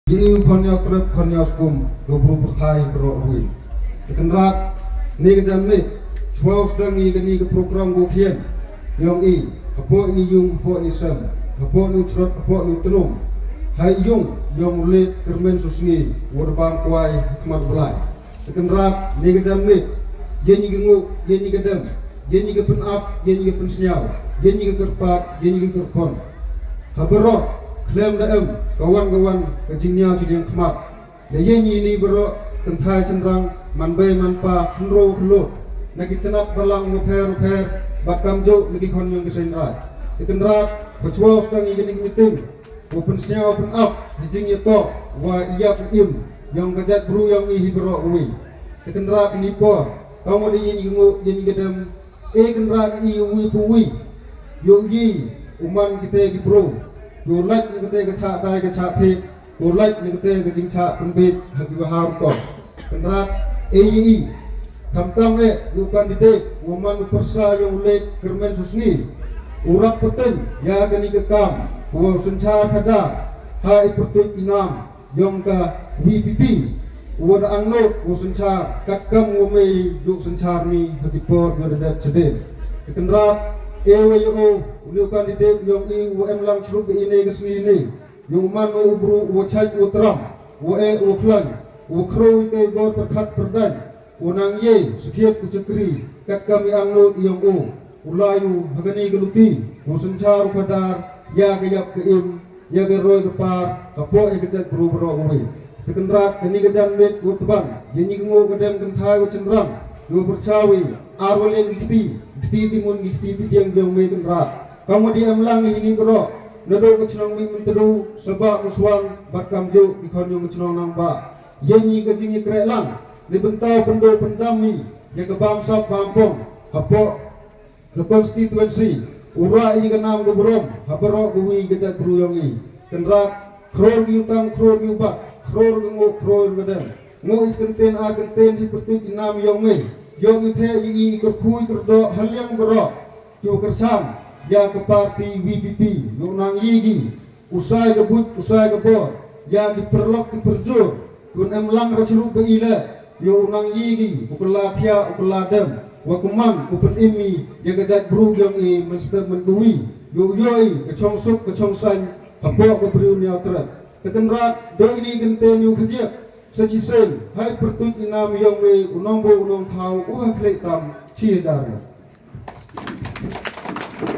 Jiu khanya trep khanya skum dobru perthai beroi. Tekenrat ni kejan me chwau sedang i gani ke program go khian. Yong i apo ni yung apo ni sam. Apo ni trot apo ni tenung. Hai yung yong le kermen susngi warbang kuai hikmat belai. Tekenrat ni kejan me yeni gengu yeni kedem. Yeni ke penap yeni ke pensenyal. Yeni ke kerpat yeni ke kerpon. Haberok klaim daem kawan-kawan kejingnya sidang kemat. Ya ini berok tentai cenderang manbai manpa henro helo. Nagi tenat balang muper bakam jo nagi kon yang kesenrat. Ikenrat bercuau sedang ingin meeting. Open senyal open up kejingnya to wa iya im yang kejat bru yang ihi berok wi. Ikenrat ini po kamu di ini gedem kenrat i wi puwi. Yo yi uman kita di bro. Yo like ni kete kecha dai kecha phe yo like ni kete kejing cha pembit hagi bahar ko kenrat AEE tamtang yo kandidat woman persa yo le kermen susni urak peten ya gani kekam wo sencha kada hai pertut inam yong ka VPP wo da angno wo sencha katkam wo mei yo sencha ni hagi por yo da cede kenrat EWO ulio kandidat yang UM lang chrup ini kesini ini yang mana ubru wajah utram wae uplan ukro itu gor perkat perdan unang ye sekiat kucekri kat kami anglo yang ulayu bagani geluti musencar padar ya gayap keim ya geroi kepar kapo ya kejat bro wae sekendrat ini kejan met utban yenyi kengo kedem kentai wacendram yo percawi arwal yang giti timun giti yang jauh mai kenrat kamu diam lang ini bro nado kecnong mi menteru sebab muswan bakam jo ikon yung kecnong namba yenyi kejingnya krelang di bentau pendo pendami ya ke bangsa bampong hapo the constituency ura i kenam gebrom hapero kuwi kejat bruyongi kenrat kror yutang kror yubat kror gengo kror geden ngo iskenten a kenten seperti inam yong mai yong ithe yi kerkui kerdo hal yang berok yo kersam ya ke parti VPP yo nang yigi usai kebut usai kebor ya diperlok diperjur kun emlang racuru beile yo nang yigi ukela thia ukela dem wa kuman upet imi ya kejat bru yang i mesti mendui yo yoi kecongsuk kecongsan apa kebriu nya tret kekenrat do ini genten yo kejep Sejisen, hai pertut inam yang me unombo unom thau uha klek tam 10,000